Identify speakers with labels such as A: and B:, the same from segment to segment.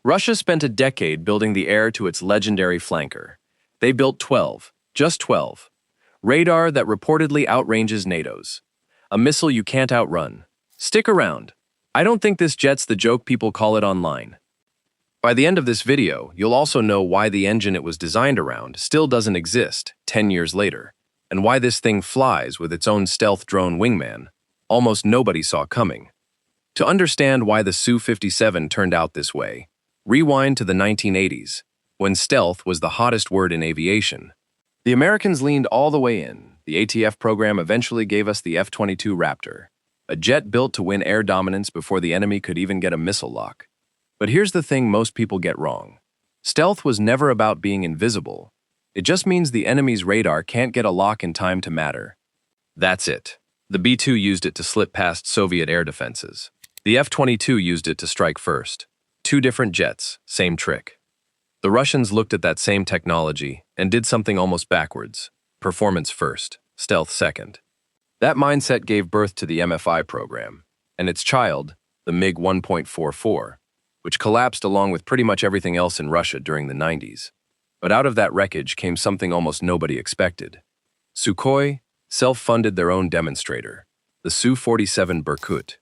A: Russia spent a decade building the heir to its legendary flanker. They built 12, just 12. Radar that reportedly outranges NATO's. A missile you can't outrun. Stick around. I don't think this jet's the joke people call it online. By the end of this video, you'll also know why the engine it was designed around still doesn't exist 10 years later, and why this thing flies with its own stealth drone wingman, almost nobody saw coming. To understand why the Su-57 turned out this way, rewind to the 1980s, when stealth was the hottest word in aviation. The Americans leaned all the way in. The ATF program eventually gave us the F-22 Raptor, a jet built to win air dominance before the enemy could even get a missile lock. But here's the thing most people get wrong. Stealth was never about being invisible. It just means the enemy's radar can't get a lock in time to matter. That's it. The B-2 used it to slip past Soviet air defenses. The F-22 used it to strike first. Two different jets, same trick. The Russians looked at that same technology and did something almost backwards. Performance first, stealth second. That mindset gave birth to the MFI program, and its child, the MiG 1.44, which collapsed along with pretty much everything else in Russia during the 90s. But out of that wreckage came something almost nobody expected. Sukhoi self-funded their own demonstrator, the Su-57 Berkut,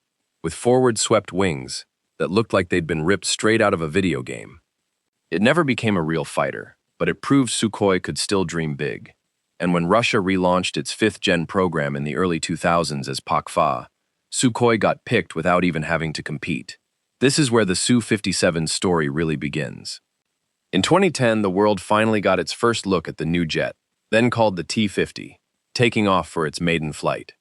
A: with forward-swept wings that looked like they'd been ripped straight out of a video game. It never became a real fighter, but it proved Sukhoi could still dream big. And when Russia relaunched its 5th-gen program in the early 2000s as Pak-Fa, Sukhoi got picked without even having to compete. This is where the Su-57's story really begins. In 2010, the world finally got its first look at the new jet, then called the T-50, taking off for its maiden flight.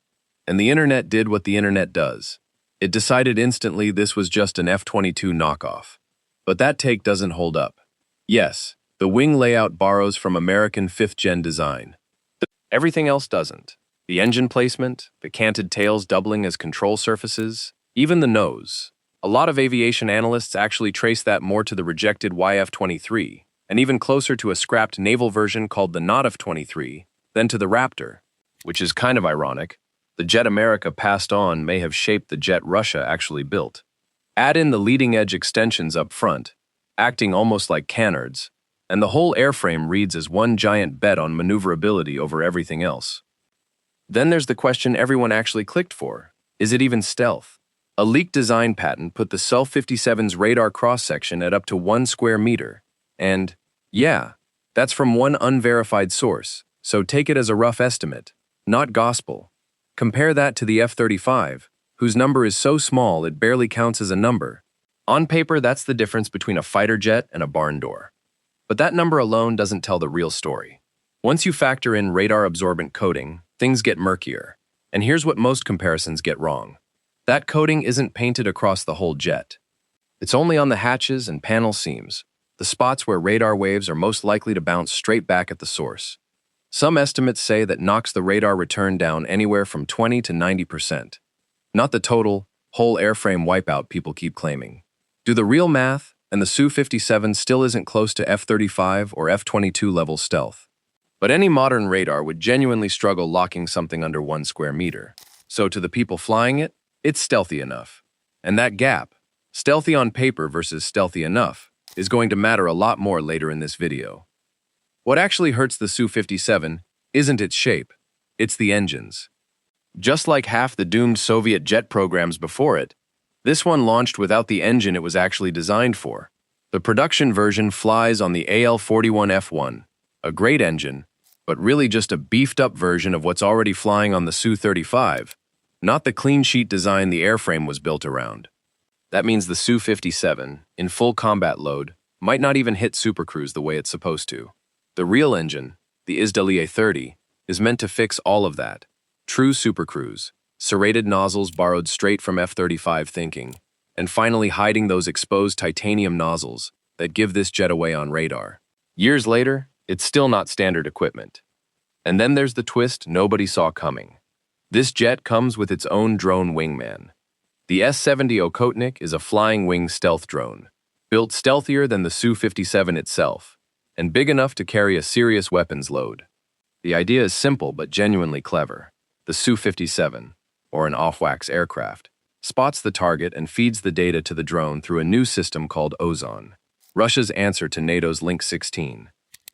A: And the internet did what the internet does. It decided instantly this was just an F-22 knockoff. But that take doesn't hold up. Yes, the wing layout borrows from American 5th-gen design. Everything else doesn't. The engine placement, the canted tails doubling as control surfaces, even the nose. A lot of aviation analysts actually trace that more to the rejected YF-23, and even closer to a scrapped naval version called the NATF-23, than to the Raptor, which is kind of ironic. The jet America passed on may have shaped the jet Russia actually built. Add in the leading-edge extensions up front, acting almost like canards, and the whole airframe reads as one giant bet on maneuverability over everything else. Then there's the question everyone actually clicked for. Is it even stealth? A leaked design patent put the Su-57's radar cross-section at up to 1 square meter. And, yeah, that's from one unverified source, so take it as a rough estimate, not gospel. Compare that to the F-35, whose number is so small it barely counts as a number. On paper, that's the difference between a fighter jet and a barn door. But that number alone doesn't tell the real story. Once you factor in radar-absorbent coating, things get murkier. And here's what most comparisons get wrong. That coating isn't painted across the whole jet. It's only on the hatches and panel seams, the spots where radar waves are most likely to bounce straight back at the source. Some estimates say that knocks the radar return down anywhere from 20 to 90%. Not the total, whole airframe wipeout people keep claiming. Do the real math, and the Su-57 still isn't close to F-35 or F-22 level stealth. But any modern radar would genuinely struggle locking something under 1 square meter. So to the people flying it, it's stealthy enough. And that gap, stealthy on paper versus stealthy enough, is going to matter a lot more later in this video. What actually hurts the Su-57 isn't its shape, it's the engines. Just like half the doomed Soviet jet programs before it, this one launched without the engine it was actually designed for. The production version flies on the AL-41F1, a great engine, but really just a beefed-up version of what's already flying on the Su-35, not the clean sheet design the airframe was built around. That means the Su-57, in full combat load, might not even hit supercruise the way it's supposed to. The real engine, the Izdeliye 30, is meant to fix all of that. True supercruise, serrated nozzles borrowed straight from F-35 thinking, and finally hiding those exposed titanium nozzles that give this jet away on radar. Years later, it's still not standard equipment. And then there's the twist nobody saw coming. This jet comes with its own drone wingman. The S-70 Okhotnik is a flying wing stealth drone, built stealthier than the Su-57 itself, and big enough to carry a serious weapons load. The idea is simple but genuinely clever. The Su-57, or an AWACS aircraft, spots the target and feeds the data to the drone through a new system called Ozone. Russia's answer to NATO's Link 16.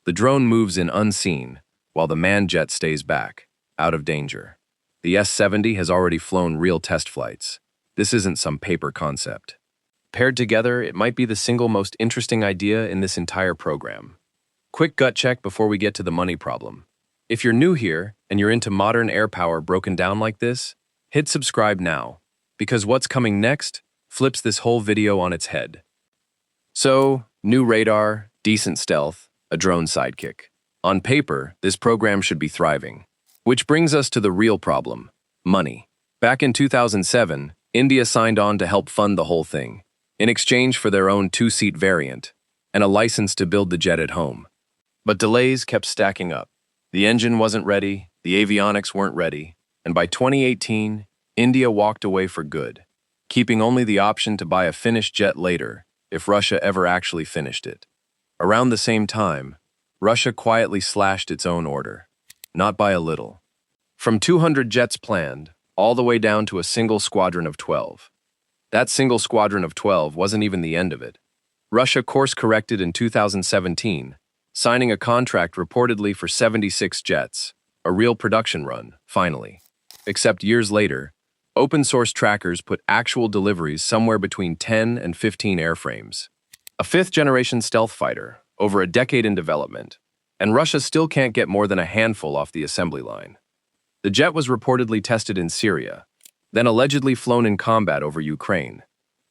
A: The drone moves in unseen, while the manned jet stays back, out of danger. The S-70 has already flown real test flights. This isn't some paper concept. Paired together, it might be the single most interesting idea in this entire program. Quick gut check before we get to the money problem. If you're new here and you're into modern air power broken down like this, hit subscribe now, because what's coming next flips this whole video on its head. So, new radar, decent stealth, a drone sidekick. On paper, this program should be thriving. Which brings us to the real problem, money. Back in 2007, India signed on to help fund the whole thing, in exchange for their own two-seat variant and a license to build the jet at home. But delays kept stacking up. The engine wasn't ready, the avionics weren't ready, and by 2018, India walked away for good, keeping only the option to buy a finished jet later if Russia ever actually finished it. Around the same time, Russia quietly slashed its own order, not by a little. From 200 jets planned, all the way down to a single squadron of 12. That single squadron of 12 wasn't even the end of it. Russia course-corrected in 2017, signing a contract reportedly for 76 jets, a real production run, finally. Except years later, open-source trackers put actual deliveries somewhere between 10 and 15 airframes. A fifth-generation stealth fighter, over a decade in development, and Russia still can't get more than a handful off the assembly line. The jet was reportedly tested in Syria, then allegedly flown in combat over Ukraine,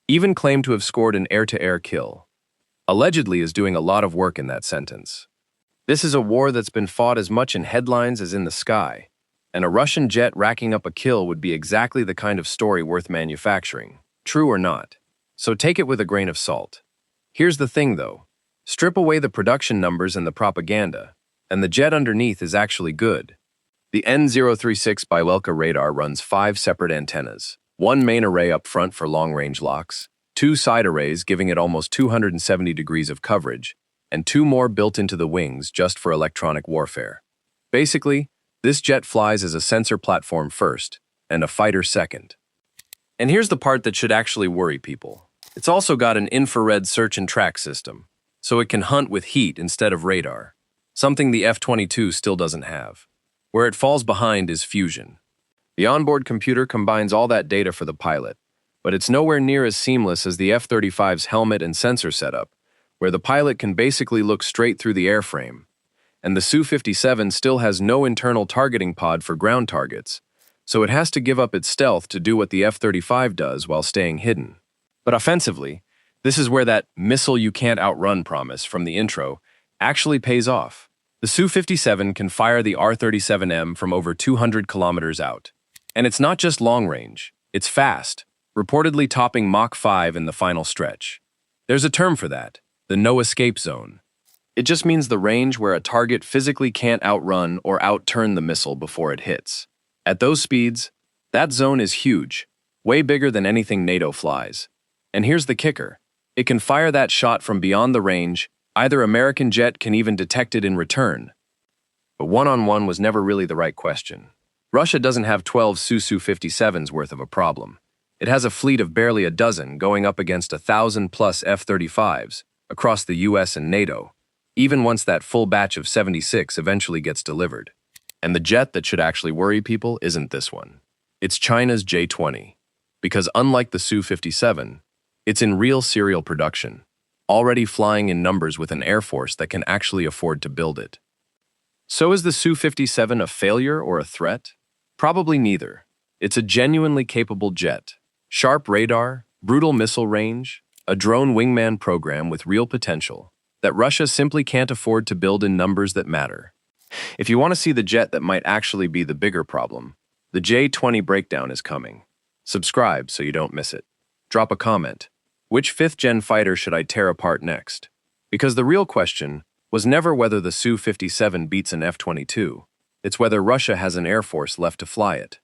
A: even claimed to have scored an air-to-air kill. Allegedly is doing a lot of work in that sentence. This is a war that's been fought as much in headlines as in the sky, and a Russian jet racking up a kill would be exactly the kind of story worth manufacturing, true or not. So take it with a grain of salt. Here's the thing though, strip away the production numbers and the propaganda, and the jet underneath is actually good. The N036 Byelka radar runs 5 separate antennas, one main array up front for long-range locks, 2 side arrays giving it almost 270 degrees of coverage, and 2 more built into the wings just for electronic warfare. Basically, this jet flies as a sensor platform first, and a fighter second. And here's the part that should actually worry people. It's also got an infrared search and track system, so it can hunt with heat instead of radar, something the F-22 still doesn't have. Where it falls behind is fusion. The onboard computer combines all that data for the pilot, but it's nowhere near as seamless as the F-35's helmet and sensor setup, where the pilot can basically look straight through the airframe. And the Su-57 still has no internal targeting pod for ground targets, so it has to give up its stealth to do what the F-35 does while staying hidden. But offensively, this is where that missile you can't outrun promise from the intro actually pays off. The Su-57 can fire the R-37M from over 200 kilometers out. And it's not just long range, it's fast, reportedly topping Mach 5 in the final stretch. There's a term for that, the no-escape zone. It just means the range where a target physically can't outrun or outturn the missile before it hits. At those speeds, that zone is huge, way bigger than anything NATO flies. And here's the kicker. It can fire that shot from beyond the range. Either American jet can even detect it in return. But one-on-one was never really the right question. Russia doesn't have 12 Su-57s worth of a problem. It has a fleet of barely a dozen going up against 1,000+ F-35s across the US and NATO, even once that full batch of 76 eventually gets delivered. And the jet that should actually worry people isn't this one. It's China's J-20, because unlike the Su-57, it's in real serial production, already flying in numbers with an air force that can actually afford to build it. So is the Su-57 a failure or a threat? Probably neither. It's a genuinely capable jet. Sharp radar, brutal missile range, a drone wingman program with real potential that Russia simply can't afford to build in numbers that matter. If you want to see the jet that might actually be the bigger problem, the J-20 breakdown is coming. Subscribe so you don't miss it. Drop a comment. Which 5th-gen fighter should I tear apart next? Because the real question was never whether the Su-57 beats an F-22. It's whether Russia has an air force left to fly it.